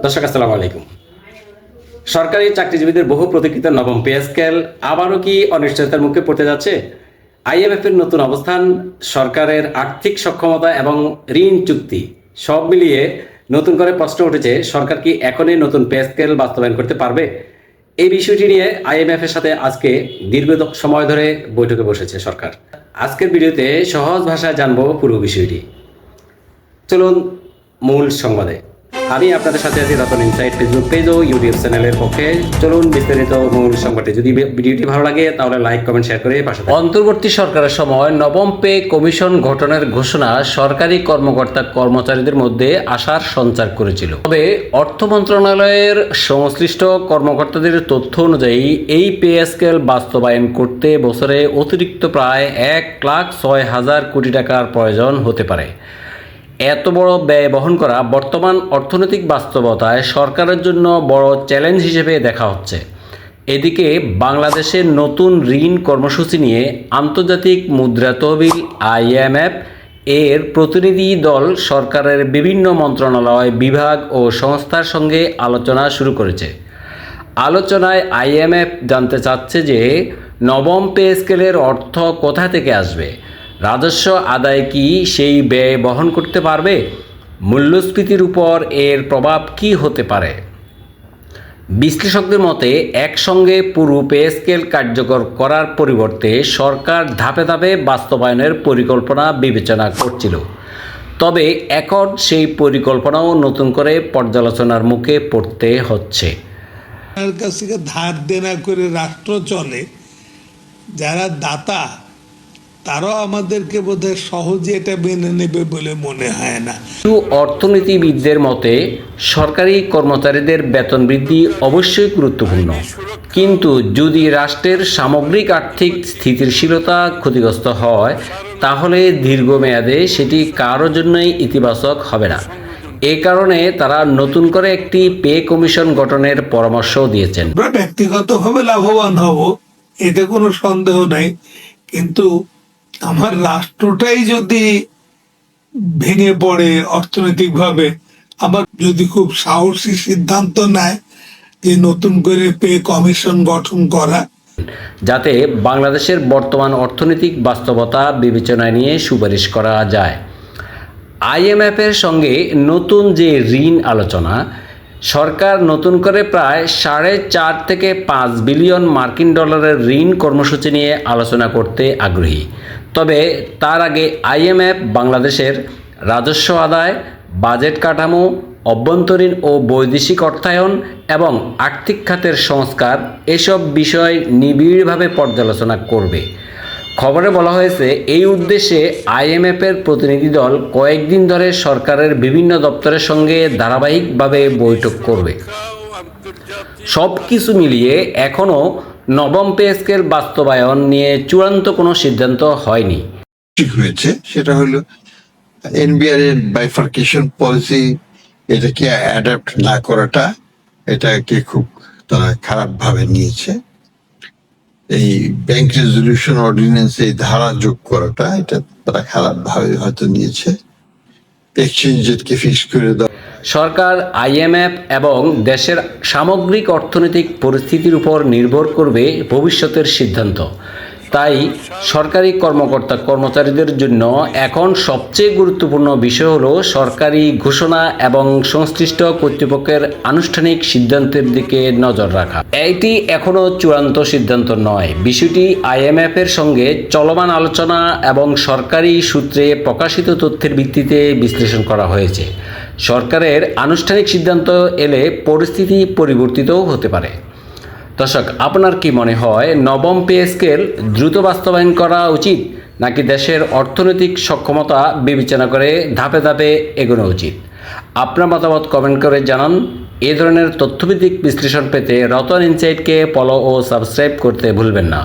দর্শক আসসালামু আলাইকুম। সরকারি চাকরিজীবীদের বহু প্রতীক্ষিত নবম পে স্কেল আবারও কি অনিশ্চয়তার মুখে পড়তে যাচ্ছে? আইএমএফ এর নতুন অবস্থান, সরকারের আর্থিক সক্ষমতা এবং ঋণ চুক্তি সব মিলিয়ে নতুন করে প্রশ্ন উঠেছে, সরকার কি এখনই নতুন পে স্কেল বাস্তবায়ন করতে পারবে? এই বিষয়টি নিয়ে আইএমএফ এর সাথে আজকে দীর্ঘ সময় ধরে বৈঠকে বসেছে সরকার। আজকের ভিডিওতে সহজ ভাষায় জানবো পুরো বিষয়টি। চলুন মূল সংবাদে। আমি আপনাদের সাথে আছি রতন ইনসাইট ফেসবুক পেজ ও ইউটিউব চ্যানেলের পক্ষে। চলুন বিস্তারিত মূল সংবাদে। যদি ভিডিওটি ভালো লাগে তাহলে লাইক কমেন্ট শেয়ার করে পাশে থাকুন। অন্তর্বর্তী সরকারের সময় নবম পে কমিশন গঠনের ঘোষণা সরকারি কর্মকর্তা কর্মচারীদের মধ্যে আশার সঞ্চার করেছিল। তবে অর্থ মন্ত্রণালয়ের সংশ্লিষ্ট কর্মকর্তাদের তথ্য অনুযায়ী এই পে স্কেল বাস্তবায়ন করতে বছরে অতিরিক্ত প্রায় 1,06,000 কোটি টাকার প্রয়োজন হতে পারে। এত বড় ব্যয় বহন করা বর্তমান অর্থনৈতিক বাস্তবতায় সরকারের জন্য বড় চ্যালেঞ্জ হিসেবে দেখা হচ্ছে। এদিকে বাংলাদেশের নতুন ঋণ কর্মসূচি নিয়ে আন্তর্জাতিক মুদ্রা তহবিল আইএমএফ এর প্রতিনিধি দল সরকারের বিভিন্ন মন্ত্রণালয়, বিভাগ ও সংস্থার সঙ্গে আলোচনা শুরু করেছে। আলোচনায় আইএমএফ জানতে চাচ্ছে যে নবম পে স্কেলের অর্থ কোথা থেকে আসবে, রাজস্ব আদায় কি সেই ব্যয় বহন করতে পারবে, মূল্যস্ফীতির উপর এর প্রভাব কি হতে পারে। বিশ্লেষকদের মতে একসঙ্গে পুরো পে স্কেল কার্যকর করার পরিবর্তে সরকার ধাপে ধাপে বাস্তবায়নের পরিকল্পনা বিবেচনা করছিল। তবে এখন সেই পরিকল্পনাও নতুন করে পর্যালোচনার মুখে পড়তে হচ্ছে। কাছ থেকে ধার দেনা করে রাষ্ট্র চলে, যারা দাতা তারাও আমাদেরকে বোধহয় সহজে এটা মেনে নেবে বলে মনে হয় না। কিছু অর্থনীতিবিদদের মতে সরকারি কর্মচারীদের বেতন বৃদ্ধি অবশ্যই গুরুত্বপূর্ণ, কিন্তু যদি রাষ্ট্রের সামগ্রিক আর্থিক স্থিতিশীলতা ক্ষতিগ্রস্ত হয় তাহলে দীর্ঘমেয়াদে সেটি কারোর জন্যই ইতিবাচক হবে না। এ কারণে তারা নতুন করে একটি পে কমিশন গঠনের পরামর্শ দিয়েছেন। আমরা ব্যক্তিগতভাবে লাভবান হব, এতে কোনো সন্দেহ নাই, কিন্তু আমার রাষ্ট্রটাই যদি ভেঙে পড়ে অর্থনৈতিকভাবে, আবার যদি খুব সাহসী সিদ্ধান্ত নেয় যে নতুন করে পে কমিশন গঠন করা, যাতে বাংলাদেশের বর্তমান অর্থনৈতিক বাস্তবতা বিবেচনায় নিয়ে সুপারিশ করা যায়। আইএমএফের সঙ্গে নতুন যে ঋণ আলোচনা, সরকার নতুন করে প্রায় 4.5 থেকে 5 বিলিয়ন মার্কিন ডলারের ঋণ কর্মসূচি নিয়ে আলোচনা করতে আগ্রহী। তবে তার আগে আইএমএফ বাংলাদেশের রাজস্ব আদায়, বাজেট কাঠামো, অভ্যন্তরীণ ও বৈদেশিক অর্থায়ন এবং আর্থিক খাতের সংস্কার এসব বিষয় নিবিড়ভাবে পর্যালোচনা করবে। খবরে বলা হয়েছে এই উদ্দেশ্যে আইএমএফের প্রতিনিধি দল কয়েকদিন ধরে সরকারের বিভিন্ন দপ্তরের সঙ্গে ধারাবাহিকভাবে বৈঠক করবে। সব কিছু মিলিয়ে এখনও নবম পে স্কেল বাস্তবায়ন নিয়ে চূড়ান্ত কোনো সিদ্ধান্ত হয়নি। ঠিক হয়েছে সেটা হলো এনবিআর এর বাইফার্কেশন পলিসি, এটাকে অ্যাডাপ্ট না করাটা, এটাকে খুব তারা খারাপ ভাবে নিয়েছে। এই ব্যাংক রেজলিউশন অর্ডিন্যান্স এই ধারা যোগ করাটা, এটা তারা খারাপ ভাবে হয়তো নিয়েছে। এক্সচেঞ্জ রেটকে ফিক্স করে দেওয়া। সরকার আইএমএফ এবং দেশের সামগ্রিক অর্থনৈতিক পরিস্থিতির উপর নির্ভর করবে ভবিষ্যতের সিদ্ধান্ত। তাই সরকারি কর্মকর্তা কর্মচারীদের জন্য এখন সবচেয়ে গুরুত্বপূর্ণ বিষয় হলো সরকারি ঘোষণা এবং সংশ্লিষ্ট কর্তৃপক্ষের আনুষ্ঠানিক সিদ্ধান্তের দিকে নজর রাখা। এটি এখনও চূড়ান্ত সিদ্ধান্ত নয়। বিষয়টি আইএমএফ এর সঙ্গে চলমান আলোচনা এবং সরকারি সূত্রে প্রকাশিত তথ্যের ভিত্তিতে বিশ্লেষণ করা হয়েছে। সরকারের আনুষ্ঠানিক সিদ্ধান্ত এলে পরিস্থিতি পরিবর্তিতও হতে পারে। দর্শক, আপনার কি মনে হয় নবম পে স্কেল দ্রুত বাস্তবায়ন করা উচিত, নাকি দেশের অর্থনৈতিক সক্ষমতা বিবেচনা করে ধাপে ধাপে এগোনো উচিত? আপনার মতামত কমেন্ট করে জানান। এ ধরনের তথ্যভিত্তিক বিশ্লেষণ পেতে রতন ইনসাইটকে ফলো ও সাবস্ক্রাইব করতে ভুলবেন না।